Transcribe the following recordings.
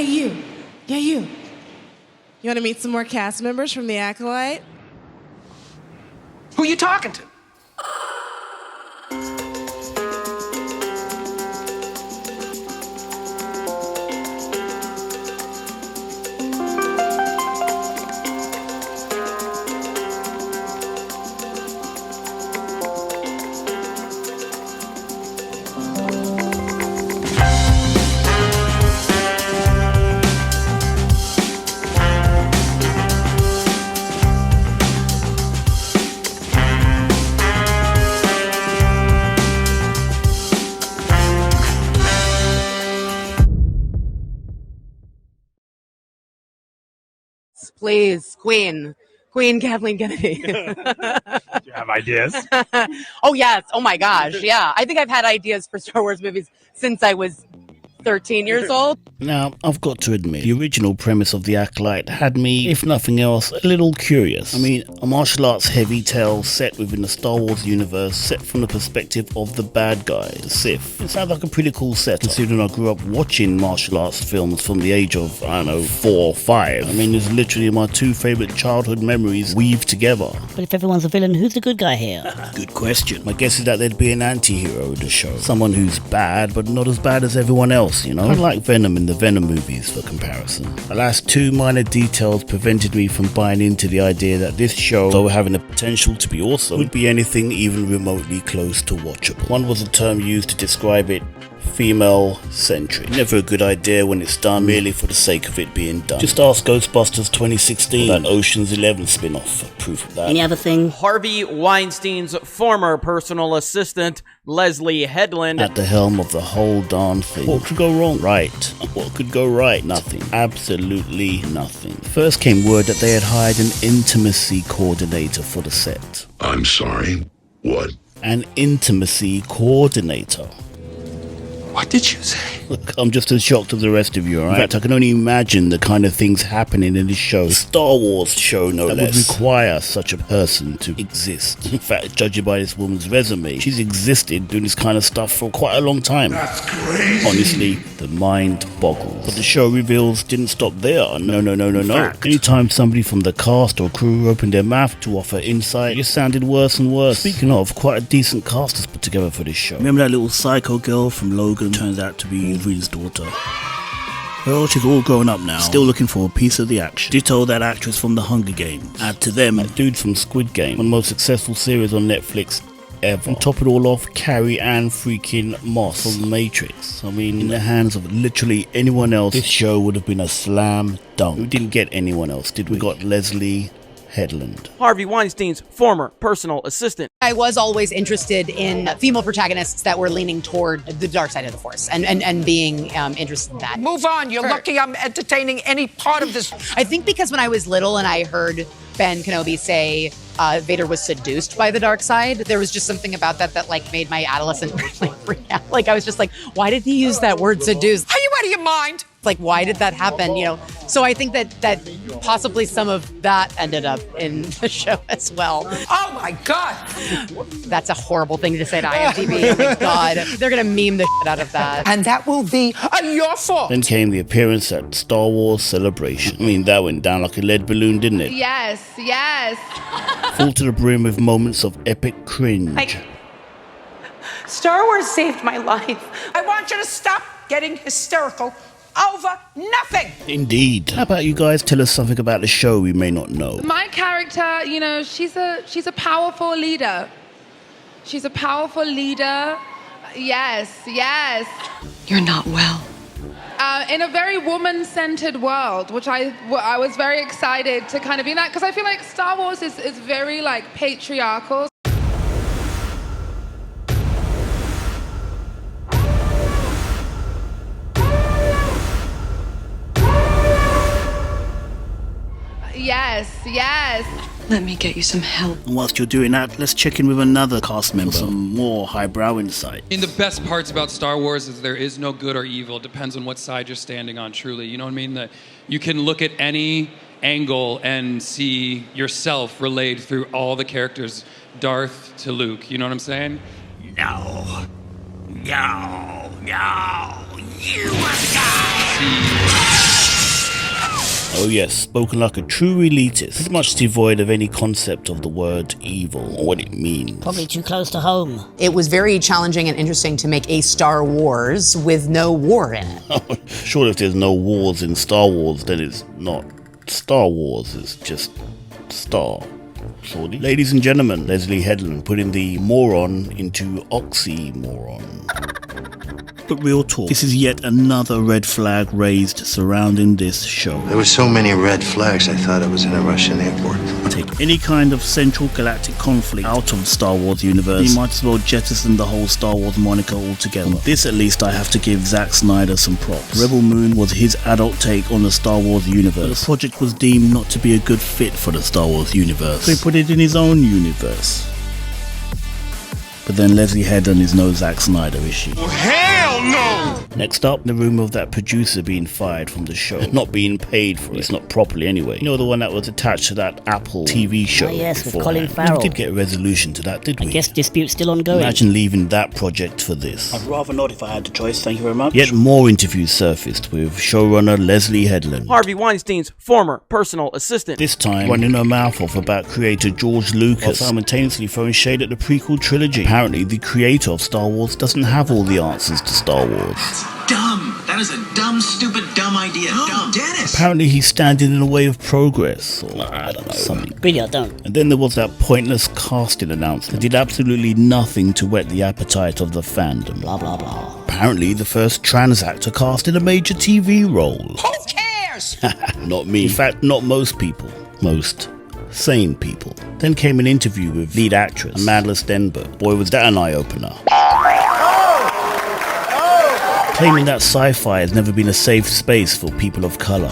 Hey, you. Yeah, you. You want to meet some more cast members from the Acolyte? Who you talking to? Please, Queen Kathleen Kennedy. Do you have ideas? Oh, yes. Oh, my gosh. Yeah. I think I've had ideas for Star Wars movies since I was 13 years old. Now, I've got to admit, the original premise of The Acolyte had me, if nothing else, a little curious. I mean, a martial arts heavy tale set within the Star Wars universe, set from the perspective of the bad guy, the Sith. It sounds like a pretty cool set, considering I grew up watching martial arts films from the age of, 4 or 5. I mean, it's literally my two favourite childhood memories weaved together. But if everyone's a villain, who's the good guy here? Good question. My guess is that there'd be an anti-hero in the show. Someone who's bad, but not as bad as everyone else, you know? Kind of like Venom in the Venom movies, for comparison. The last two minor details prevented me from buying into the idea that this show, though having the potential to be awesome, would be anything even remotely close to watchable. One was a term used to describe it: female-centric. Never a good idea when it's done merely for the sake of it being done. Just ask Ghostbusters 2016, that Ocean's 11 spin-off, for proof of that. Any other thing? Harvey Weinstein's former personal assistant, Leslye Headland, at the helm of the whole darn thing. What could go wrong? Right. What could go right? Nothing. Absolutely nothing. First came word that they had hired an intimacy coordinator for the set. I'm sorry, what? An intimacy coordinator. What did you say? Look, I'm just as shocked as the rest of you, alright? In fact, I can only imagine the kind of things happening in this show. A Star Wars show, no less. That would require such a person to exist. In fact, judging by this woman's resume, she's existed doing this kind of stuff for quite a long time. That's crazy. Honestly, the mind boggles. But the show reveals didn't stop there. No. Anytime somebody from the cast or crew opened their mouth to offer insight, it just sounded worse and worse. Speaking of, quite a decent cast is put together for this show. Remember that little psycho girl from Logan? Turns out to be Wolverine's daughter. Well, she's all grown up now, still looking for a piece of the action. Ditto that actress from The Hunger Games. Add to them, that dude from Squid Game, one of the most successful series on Netflix ever. And top it all off, Carrie Ann freaking Moss from The Matrix. I mean, in the hands of literally anyone else, this show would have been a slam dunk. We didn't get anyone else, did we? We got Leslye Headland, Harvey Weinstein's former personal assistant. I was always interested in female protagonists that were leaning toward the dark side of the Force and being interested in that. Move on. You're lucky I'm entertaining any part of this. I think because when I was little and I heard Ben Kenobi say Vader was seduced by the dark side, there was just something about that like made my adolescent freak out. Like I was just like, why did he use that word seduced? Are you out of your mind? Like, why did that happen? You know, so I think that possibly some of that ended up in the show as well. Oh my God. That's a horrible thing to say to IMDb. Oh my God. They're going to meme the shit out of that. And that will be your fault. Then came the appearance at Star Wars Celebration. I mean, that went down like a lead balloon, didn't it? Yes. Full to the brim with moments of epic cringe. Star Wars saved my life. I want you to stop getting hysterical over nothing. Indeed. How about you guys tell us something about the show we may not know? My character, you know, she's a powerful leader. She's a powerful leader. Yes. You're not well. In a very woman-centered world, which I was very excited to kind of be in that, because I feel like Star Wars is very like patriarchal. Yes. Let me get you some help. And whilst you're doing that, let's check in with another cast member for some more highbrow insight. The best parts about Star Wars is there is no good or evil. It depends on what side you're standing on, truly. You know what I mean? That you can look at any angle and see yourself relayed through all the characters, Darth to Luke. You know what I'm saying? No. You must die. See Oh yes, spoken like a true elitist, pretty much devoid of any concept of the word evil or what it means. Probably too close to home. It was very challenging and interesting to make a Star Wars with no war in it. Sure, if there's no wars in Star Wars, then it's not Star Wars, it's just Star. Sorry. Ladies and gentlemen, Leslye Headland putting the moron into oxymoron. But real talk, this is yet another red flag raised surrounding this show. There were so many red flags, I thought I was in a Russian airport. Take any kind of central galactic conflict out of Star Wars universe, you might as well jettison the whole Star Wars moniker altogether. On this at least I have to give Zack Snyder some props. Rebel Moon was his adult take on the Star Wars universe. But the project was deemed not to be a good fit for the Star Wars universe, so he put it in his own universe. But then Leslye Headland is no Zack Snyder, is she? Oh, hell no! Next up, the rumour of that producer being fired from the show. Not being paid for it. It's not properly anyway. You know, the one that was attached to that Apple TV show. Oh, yes, with beforehand. Colin Farrell. We did get a resolution to that, did we? I guess dispute's still ongoing. Imagine leaving that project for this. I'd rather not if I had the choice, thank you very much. Yet more interviews surfaced with showrunner Leslye Headland. Harvey Weinstein's former personal assistant. This time, running her mouth off about creator George Lucas, while simultaneously throwing shade at the prequel trilogy. Apparently, the creator of Star Wars doesn't have all the answers to Star Wars. Dumb. That is a dumb, stupid, dumb idea. No, dumb. Dennis. Apparently he's standing in the way of progress, or I don't know, something. Really, I don't. And then there was that pointless casting announcement that did absolutely nothing to whet the appetite of the fandom. Blah, blah, blah. Apparently the first trans actor cast in a major TV role. Who cares? Not me. In fact, not most people. Most sane people. Then came an interview with lead actress Amandla Stenberg. Boy, was that an eye-opener. Claiming that sci-fi has never been a safe space for people of colour.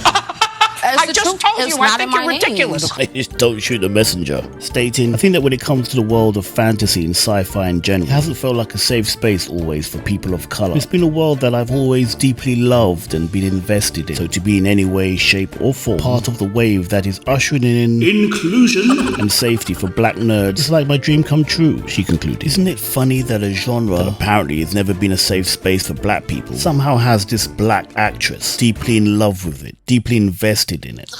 I just told you, I think you're ridiculous. I just don't shoot the messenger. Stating, I think that when it comes to the world of fantasy and sci-fi in general, it hasn't felt like a safe space always for people of colour. It's been a world that I've always deeply loved and been invested in. So to be in any way, shape or form part of the wave that is ushering in inclusion and safety for black nerds is like my dream come true, she concluded. Isn't it funny that a genre that apparently has never been a safe space for black people somehow has this black actress deeply in love with it, deeply invested in it?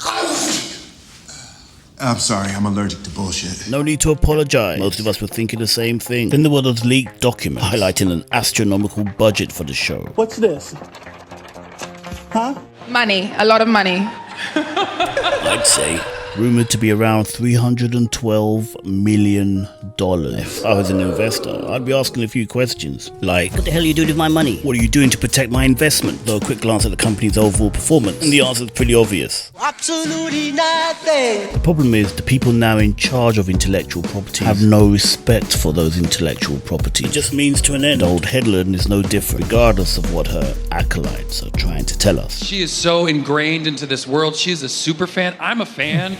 I'm sorry, I'm allergic to bullshit. No need to apologise. Most of us were thinking the same thing. Then there were those leaked documents highlighting an astronomical budget for the show. What's this? Huh? Money, a lot of money. I'd say. Rumoured to be around $312 million. If I was an investor, I'd be asking a few questions, like, What the hell are you doing with my money? what are you doing to protect my investment? Though a quick glance at the company's overall performance, and the answer's pretty obvious. Absolutely nothing. The problem is, the people now in charge of intellectual property have no respect for those intellectual properties. It just means to an end. Old Headland is no different, regardless of what her acolytes are trying to tell us. She is so ingrained into this world. She is a super fan. I'm a fan.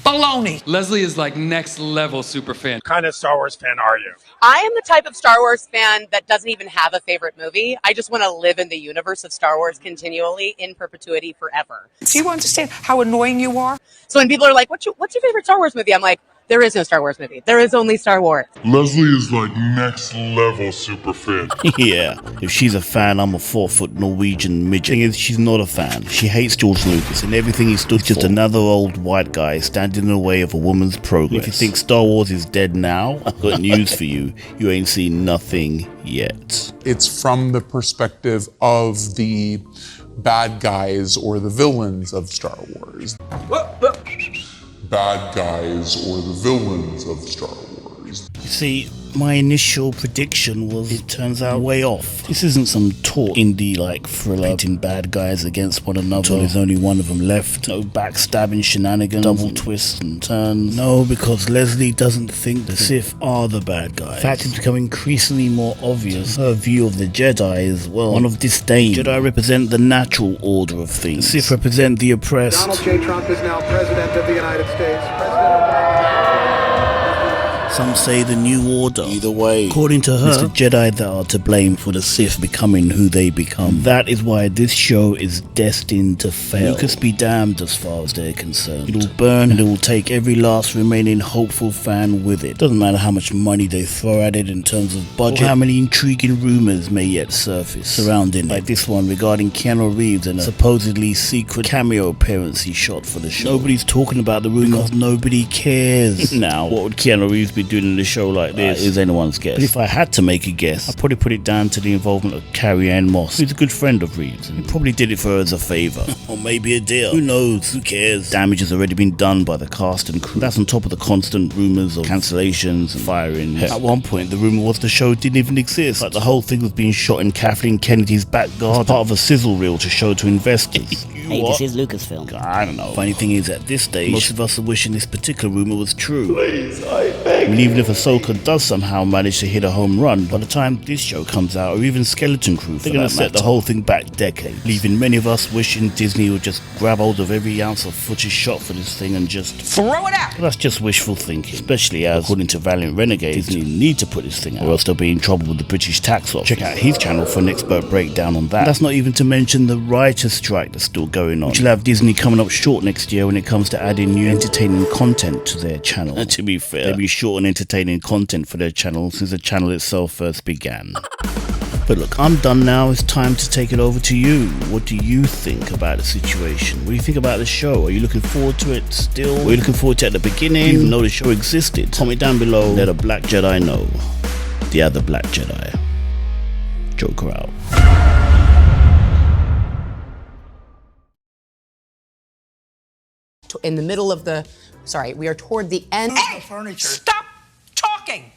Baloney. Leslye is like next level super fan. What kind of Star Wars fan are you? I am the type of Star Wars fan that doesn't even have a favorite movie. I just want to live in the universe of Star Wars continually, in perpetuity, forever. Do you understand how annoying you are? So when people are like, what's your favorite Star Wars movie? I'm like, there is no Star Wars movie. There is only Star Wars. Leslye is like next level super fan. Yeah, if she's a fan, I'm a 4-foot Norwegian midget. Thing is, she's not a fan. She hates George Lucas and everything he stood for. Just another old white guy standing in the way of a woman's progress. If you think Star Wars is dead now, I've got news for you. You ain't seen nothing yet. It's from the perspective of the bad guys or the villains of Star Wars. Bad guys or the villains of Star Wars. You see, my initial prediction was it turns out way off. This isn't some taut indie like thriller pitting bad guys against one another until there's only one of them left. No backstabbing shenanigans, double twists and turns. No, because Leslye doesn't think the Sith are the bad guys. In fact, it's become increasingly more obvious her view of the Jedi is, well, one of disdain. Jedi represent the natural order of things. The Sith represent the oppressed. Donald J. Trump is now President of the United States. Some say the New Order. Either way, according to her, it's the Jedi that are to blame for the Sith becoming who they become. That is why this show is destined to fail. Lucas be damned as far as they're concerned. It will burn and it will take every last remaining hopeful fan with it. Doesn't matter how much money they throw at it in terms of budget, or how many intriguing rumors may yet surface surrounding it. Like this one regarding Keanu Reeves and a supposedly secret cameo appearance he shot for the show. Nobody's talking about the rumor because nobody cares. Now, what would Keanu Reeves be doing in a show like this is anyone's guess. But if I had to make a guess, I'd probably put it down to the involvement of Carrie-Anne Moss, who's a good friend of Reeves, and he probably did it for her as a favour. Or maybe a deal. Who knows? Who cares? Damage has already been done by the cast and crew. That's on top of the constant rumours of cancellations and firings. At one point, the rumour was the show didn't even exist. Like the whole thing was being shot in Kathleen Kennedy's back garden as part of a sizzle reel to show to investors. Hey, this is Lucasfilm. I don't know. Funny thing is, at this stage, most of us are wishing this particular rumour was true. Please, I beg. I mean, even if Ahsoka does somehow manage to hit a home run, by the time this show comes out, or even Skeleton Crew, they're going to set the whole thing back decades, leaving many of us wishing Disney would just grab hold of every ounce of footage shot for this thing and just throw it out. But that's just wishful thinking, especially as, according to Valiant Renegade, Disney need to put this thing out, or else they'll be in trouble with the British tax office. Check out his channel for an expert breakdown on that. And that's not even to mention the writer's strike that's still going on, which will have Disney coming up short next year when it comes to adding new entertaining content to their channel. And to be fair, they've been short on entertaining content for their channel since the channel itself first began. But look, I'm done now. It's time to take it over to you. What do you think about the situation? What do you think about the show? Are you looking forward to it still? Were you looking forward to it at the beginning, even though the show existed? Comment down below. Let a Black Jedi know. The other Black Jedi. Joker out. In the middle of the, sorry, we are toward the end. Hey, stop talking.